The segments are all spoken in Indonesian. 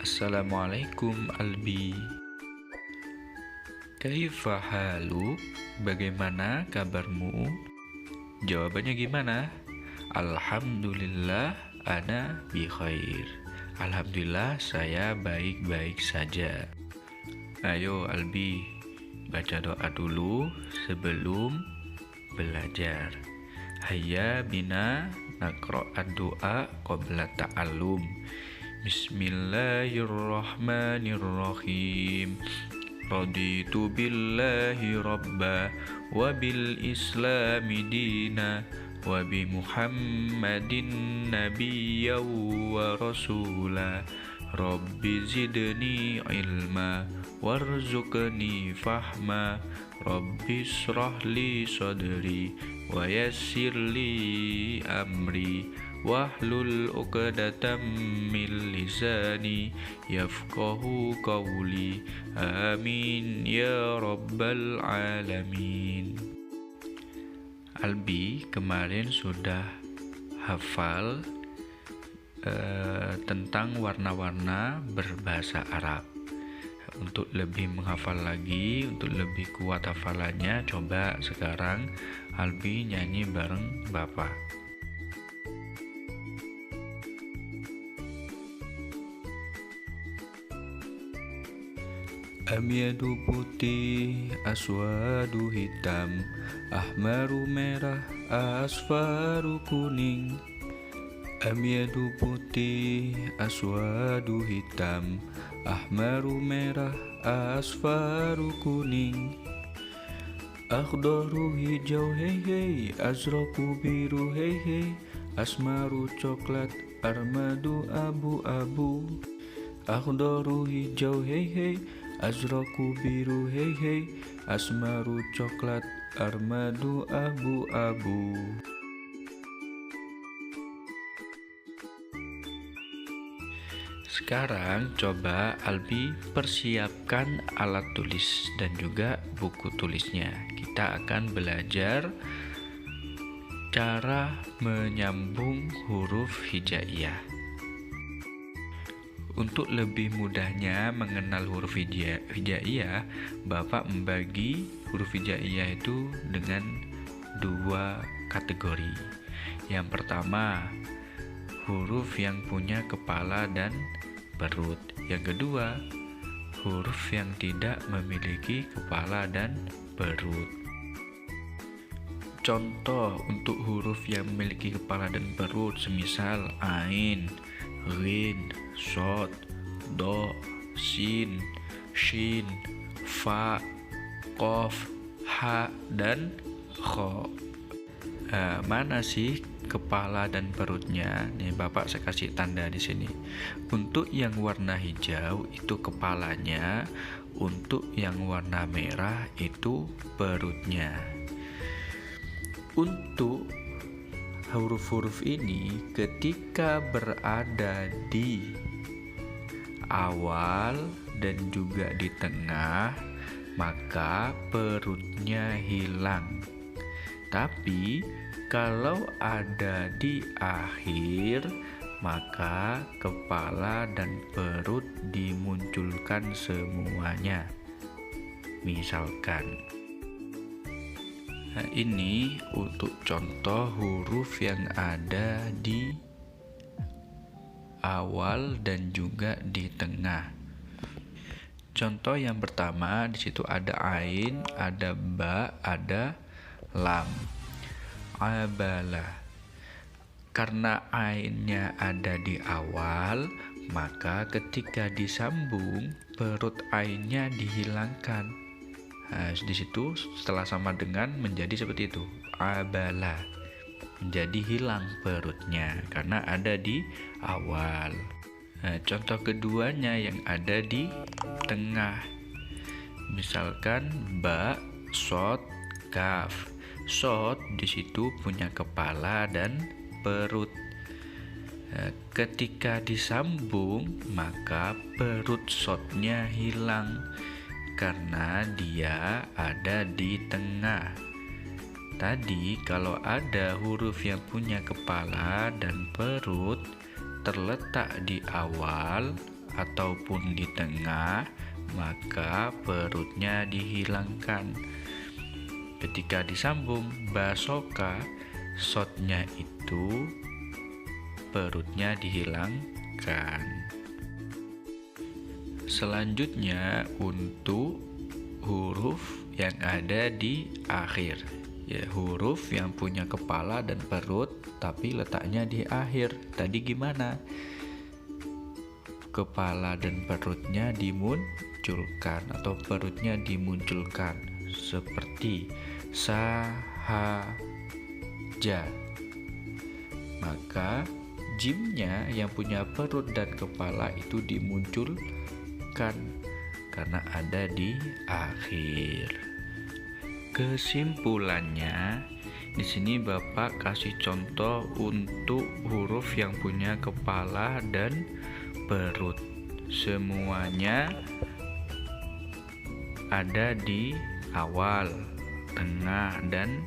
Assalamualaikum Albi. Kaifa haluk? Bagaimana kabarmu? Jawabannya gimana? Alhamdulillah ana bi khair. Alhamdulillah saya baik-baik saja. Ayo Albi, baca doa dulu sebelum belajar. Hayya bina naqra'ad du'a qabla ta'allum. Bismillahirrahmanirrahim. Raditu billahi rabba wa bil islami dina wa bi muhammadin nabiyya wa rasula. Rabbi zidni ilma warzuqni fahma. Rabbi shrah li sadri wa yassir li amri wahlul 'uqdatam min lisani yafqahu qawli. Amin ya rabbal alamin. Albi kemarin sudah hafal tentang warna-warna berbahasa Arab. Untuk lebih menghafal lagi, untuk lebih kuat hafalannya, coba sekarang Albi nyanyi bareng Bapak. Amyadu putih, aswadu hitam, ahmaru merah, asfaru kuning. Amyadu putih, aswadu hitam, ahmaru merah, asfaru kuning. Akhdaru hijau hei hei, azraku biru hei hei, asmaru coklat, armadu abu-abu. Akhdaru hijau hei hei, azraku biru hei hei, asmaru coklat, armadu abu-abu. Sekarang coba Albi persiapkan alat tulis dan juga buku tulisnya. Kita akan belajar cara menyambung huruf hijaiyah. Untuk lebih mudahnya mengenal huruf hijaiyah, Bapak membagi huruf hijaiyah itu dengan dua kategori. Yang pertama, huruf yang punya kepala dan perut. Yang kedua, huruf yang tidak memiliki kepala dan perut. Contoh untuk huruf yang memiliki kepala dan perut semisal ain, ghin, shod, do, sin, shin, fa, qaf, ha, dan kho. Mana sih kepala dan perutnya? Nih Bapak saya kasih tanda di sini. Untuk yang warna hijau itu kepalanya, untuk yang warna merah itu perutnya. Untuk huruf-huruf ini ketika berada di awal dan juga di tengah, maka perutnya hilang. Tapi kalau ada di akhir, maka kepala dan perut dimunculkan semuanya. Misalkan, ini untuk contoh huruf yang ada di awal dan juga di tengah. Contoh yang pertama, di situ ada ain, ada ba, ada lam. Abala. Karena ainnya ada di awal, maka ketika disambung perut ainnya dihilangkan. Di situ setelah sama dengan menjadi seperti itu. Abala. Menjadi hilang perutnya karena ada di awal. Contoh keduanya yang ada di tengah. Misalkan ba, shod, kaf. Shod di situ punya kepala dan perut. Ketika disambung, maka perut shodnya hilang karena dia ada di tengah. Tadi kalau ada huruf yang punya kepala dan perut terletak di awal ataupun di tengah, maka perutnya dihilangkan. Ketika disambung basoka, shotnya itu perutnya dihilangkan. Selanjutnya untuk huruf yang ada di akhir, ya, huruf yang punya kepala dan perut tapi letaknya di akhir. Tadi gimana? Kepala dan perutnya dimunculkan atau perutnya dimunculkan seperti sahaja. Maka jimnya yang punya perut dan kepala itu dimunculkan karena ada di akhir. Kesimpulannya, di sini Bapak kasih contoh untuk huruf yang punya kepala dan perut. Semuanya ada di awal, tengah, dan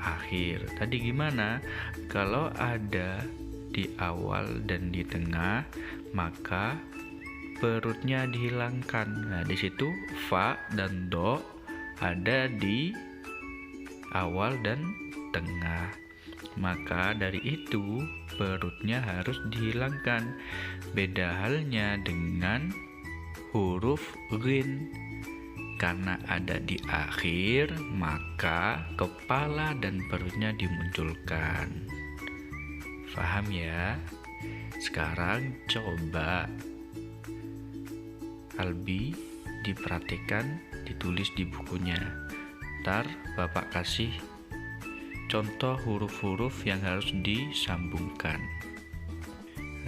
akhir. Tadi gimana? Kalau ada di awal dan di tengah, maka perutnya dihilangkan. Nah, di situ fa dan do ada di awal dan tengah. Maka dari itu perutnya harus dihilangkan. Beda halnya dengan huruf ghin. Karena ada di akhir, maka kepala dan perutnya dimunculkan. Paham ya? Sekarang coba Albi diperhatikan, ditulis di bukunya. Ntar Bapak kasih contoh huruf-huruf yang harus disambungkan.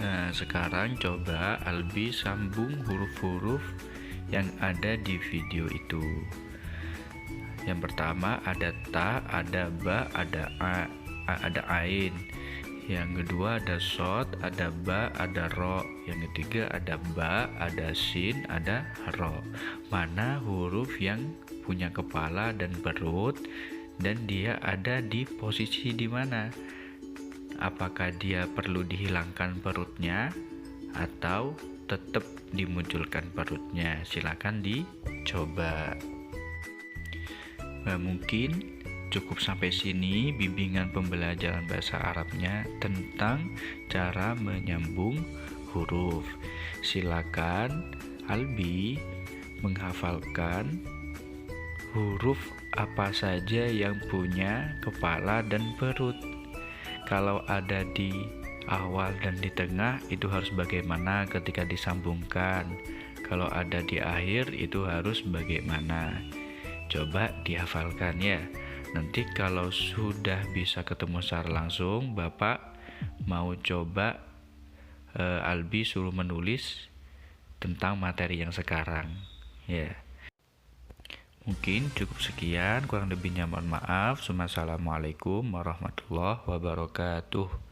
Nah, sekarang coba Albi sambung huruf-huruf yang ada di video itu. Yang pertama ada ta, ada ba, ada a, ada ain. Yang kedua ada shot, ada ba, ada ro. Yang ketiga ada ba, ada sin, ada ro. Mana huruf yang punya kepala dan perut dan dia ada di posisi di mana? Apakah dia perlu dihilangkan perutnya atau tetap dimunculkan perutnya? Silakan dicoba. Nah, mungkin cukup sampai sini bimbingan pembelajaran bahasa Arabnya tentang cara menyambung huruf. Silakan Albi menghafalkan huruf apa saja yang punya kepala dan perut. Kalau ada di awal dan di tengah, itu harus bagaimana ketika disambungkan. Kalau ada di akhir, itu harus bagaimana. Coba dihafalkan ya. Nanti kalau sudah bisa ketemu secara langsung, Bapak mau coba Albi suruh menulis tentang materi yang sekarang ya. Mungkin cukup sekian, kurang lebihnya mohon maaf. Assalamualaikum warahmatullahi wabarakatuh.